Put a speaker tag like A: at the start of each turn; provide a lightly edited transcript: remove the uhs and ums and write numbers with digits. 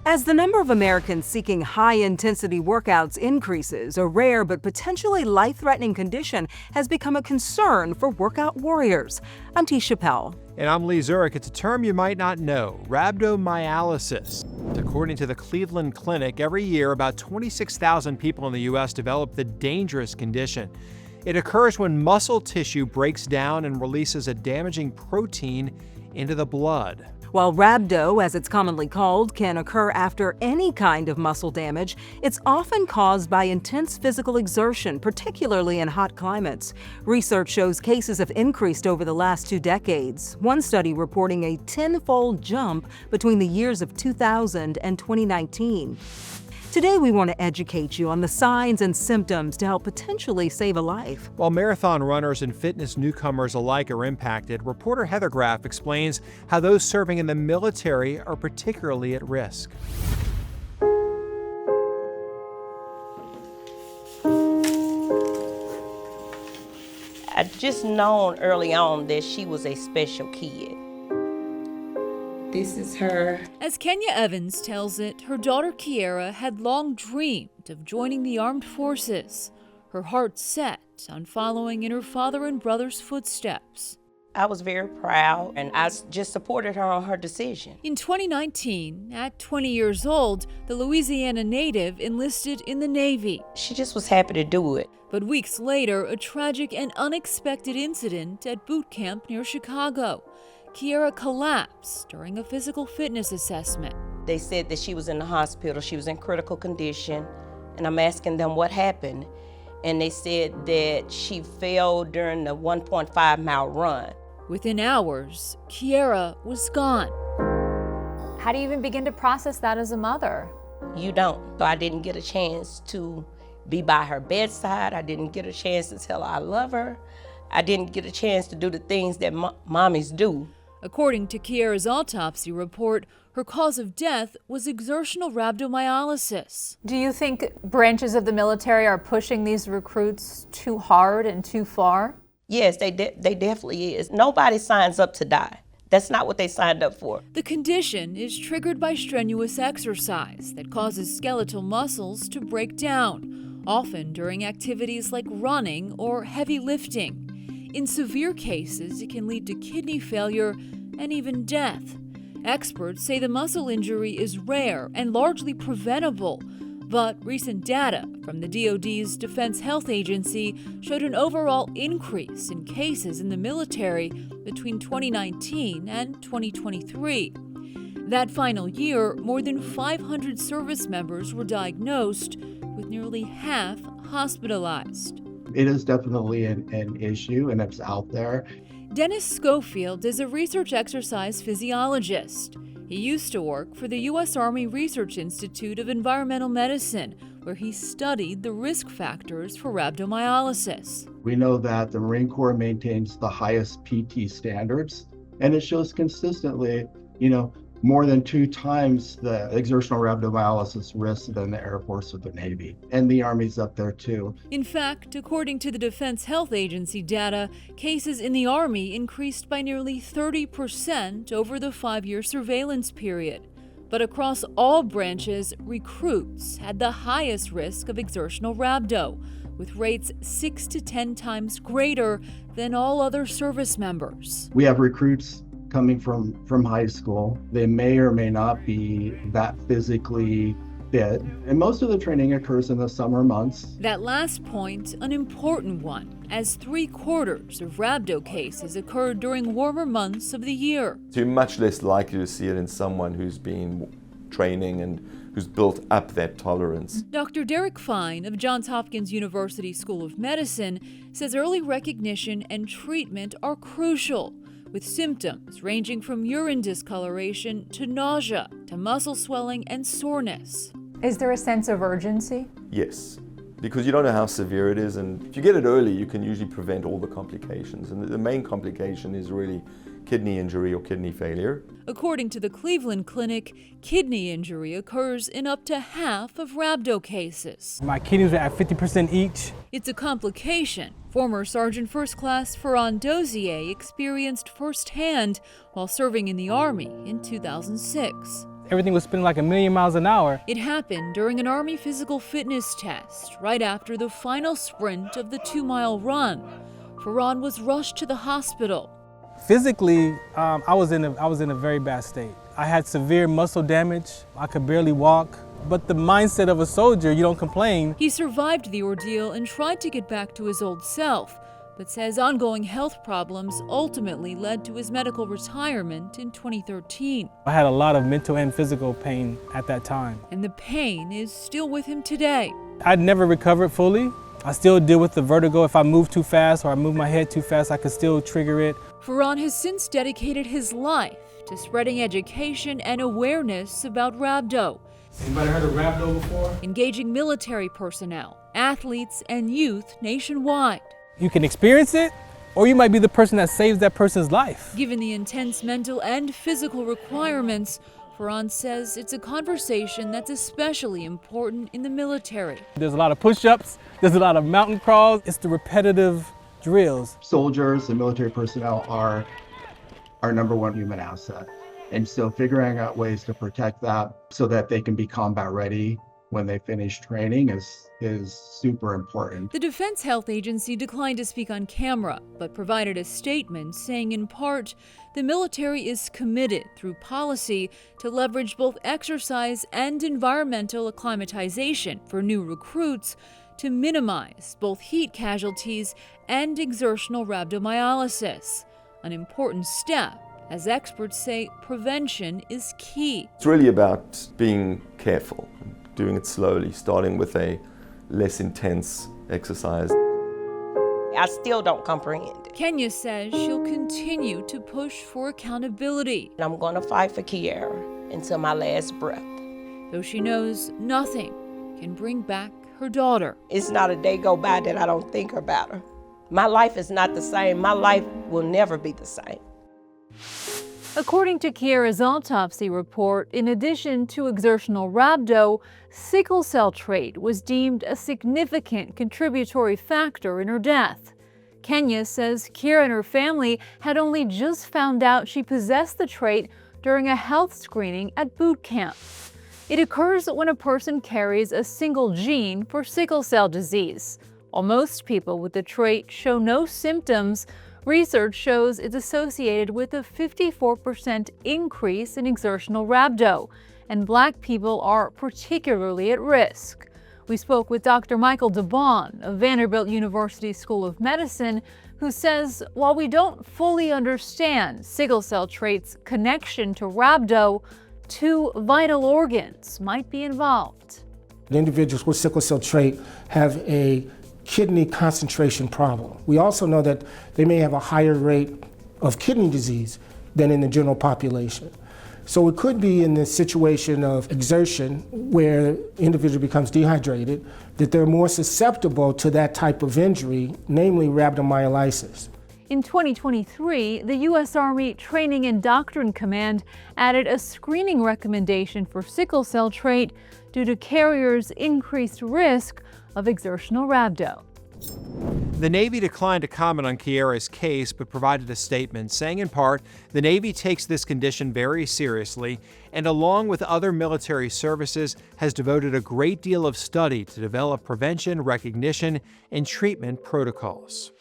A: As the number of Americans seeking high-intensity workouts increases, a rare but potentially life-threatening condition has become a concern for workout warriors. I'm Tisha Pell.
B: And I'm Lee Zurich. It's a term you might not know, rhabdomyolysis. According to the Cleveland Clinic, every year about 26,000 people in the U.S. develop the dangerous condition. It occurs when muscle tissue breaks down and releases a damaging protein into the blood.
A: While rhabdo, as it's commonly called, can occur after any kind of muscle damage, it's often caused by intense physical exertion, particularly in hot climates. Research shows cases have increased over the last 2 decades, one study reporting a 10-fold jump between the years of 2000 and 2019. Today, we want to educate you on the signs and symptoms to help potentially save a life.
B: While marathon runners and fitness newcomers alike are impacted, reporter Heather Graff explains how those serving in the military are particularly at risk.
C: I just known early on that she was a special kid. This is her.
D: As Kiara Evans tells it, her daughter Kiara had long dreamed of joining the armed forces, her heart set on following in her father and brother's footsteps.
C: I was very proud, and I just supported her on her decision.
D: In 2019, at 20 years old, the Louisiana native enlisted in the Navy.
C: She just was happy to do it.
D: But weeks later, a tragic and unexpected incident at boot camp near Chicago. Kiara collapsed during a physical fitness assessment.
C: They said that she was in the hospital, she was in critical condition, and I'm asking them what happened. And they said that she fell during the 1.5-mile run.
D: Within hours, Kiara was gone.
E: How do you even begin to process that as a mother?
C: You don't. So I didn't get a chance to be by her bedside. I didn't get a chance to tell her I love her. I didn't get a chance to do the things that mommies do.
D: According to Kiara's autopsy report, her cause of death was exertional rhabdomyolysis.
E: Do you think branches of the military are pushing these recruits too hard and too far?
C: Yes, they definitely is. Nobody signs up to die. That's not what they signed up for.
D: The condition is triggered by strenuous exercise that causes skeletal muscles to break down, often during activities like running or heavy lifting. In severe cases, it can lead to kidney failure and even death. Experts say the muscle injury is rare and largely preventable, but recent data from the DoD's Defense Health Agency showed an overall increase in cases in the military between 2019 and 2023. That final year, more than 500 service members were diagnosed, with nearly half hospitalized.
F: It is definitely an issue, and it's out there.
D: Dennis Schofield is a research exercise physiologist. He used to work for the U.S. Army Research Institute of Environmental Medicine, where he studied the risk factors for rhabdomyolysis.
F: We know that the Marine Corps maintains the highest PT standards, and it shows consistently, more than 2 times the exertional rhabdomyolysis risk than the Air Force or the Navy. And the Army's up there too.
D: In fact, according to the Defense Health Agency data, cases in the Army increased by nearly 30% over the 5-year surveillance period. But across all branches, recruits had the highest risk of exertional rhabdo, with rates 6 to 10 times greater than all other service members.
F: We have recruits coming from high school. They may or may not be that physically fit, and most of the training occurs in the summer months.
D: That last point, an important one, as 3/4 of rhabdo cases occur during warmer months of the year.
G: So you're much less likely to see it in someone who's been training and who's built up that tolerance.
D: Dr. Derek Fine of Johns Hopkins University School of Medicine says early recognition and treatment are crucial, with symptoms ranging from urine discoloration to nausea to muscle swelling and soreness.
E: Is there a sense of urgency?
G: Yes, because you don't know how severe it is, and if you get it early, you can usually prevent all the complications. And the main complication is really kidney injury or kidney failure.
D: According to the Cleveland Clinic, kidney injury occurs in up to half of rhabdo cases.
H: My kidneys are at 50% each.
D: It's a complication former Sergeant First Class Ferran Dozier experienced firsthand while serving in the Army in 2006.
H: everything was spinning like a million miles an hour.
D: It happened during an Army physical fitness test, right after the final sprint of the 2-mile run. Farhan was rushed to the hospital.
H: Physically, I was in a very bad state. I had severe muscle damage. I could barely walk. But the mindset of a soldier, you don't complain.
D: He survived the ordeal and tried to get back to his old self, but says ongoing health problems ultimately led to his medical retirement in 2013.
H: I had a lot of mental and physical pain at that time.
D: And the pain is still with him today.
H: I'd never recovered fully. I still deal with the vertigo. If I move too fast or I move my head too fast, I could still trigger it.
D: Farhan has since dedicated his life to spreading education and awareness about rhabdo.
H: Anybody heard of rhabdo before?
D: Engaging military personnel, athletes, and youth nationwide.
H: You can experience it, or you might be the person that saves that person's life.
D: Given the intense mental and physical requirements, Farhan says it's a conversation that's especially important in the military.
H: There's a lot of push-ups, there's a lot of mountain crawls. It's the repetitive drills.
F: Soldiers and military personnel are our #1 human asset. And so figuring out ways to protect that so that they can be combat ready when they finish training is super important.
D: The Defense Health Agency declined to speak on camera, but provided a statement saying in part, the military is committed through policy to leverage both exercise and environmental acclimatization for new recruits to minimize both heat casualties and exertional rhabdomyolysis, an important step. As experts say, prevention is key.
G: It's really about being careful, doing it slowly, starting with a less intense exercise.
C: I still don't comprehend it.
D: Kenya says she'll continue to push for accountability.
C: And I'm going to fight for Kiara until my last breath.
D: Though she knows nothing can bring back her daughter.
C: It's not a day go by that I don't think about her. My life is not the same. My life will never be the same.
E: According to Kiara's autopsy report, in addition to exertional rhabdo, sickle cell trait was deemed a significant contributory factor in her death. Kenya says Kiara and her family had only just found out she possessed the trait during a health screening at boot camp. It occurs when a person carries a single gene for sickle cell disease. While most people with the trait show no symptoms, research shows it's associated with a 54% increase in exertional rhabdo, and Black people are particularly at risk. We spoke with Dr. Michael DeBon of Vanderbilt University School of Medicine, who says while we don't fully understand sickle cell trait's connection to rhabdo, 2 vital organs might be involved.
I: The individuals with sickle cell trait have a kidney concentration problem. We also know that they may have a higher rate of kidney disease than in the general population. So it could be in this situation of exertion where the individual becomes dehydrated, that they're more susceptible to that type of injury, namely rhabdomyolysis.
E: In 2023, the U.S. Army Training and Doctrine Command added a screening recommendation for sickle cell trait due to carriers' increased risk of exertional rhabdo.
B: The Navy declined to comment on Kiara's case, but provided a statement saying in part, the Navy takes this condition very seriously and along with other military services has devoted a great deal of study to develop prevention, recognition, and treatment protocols.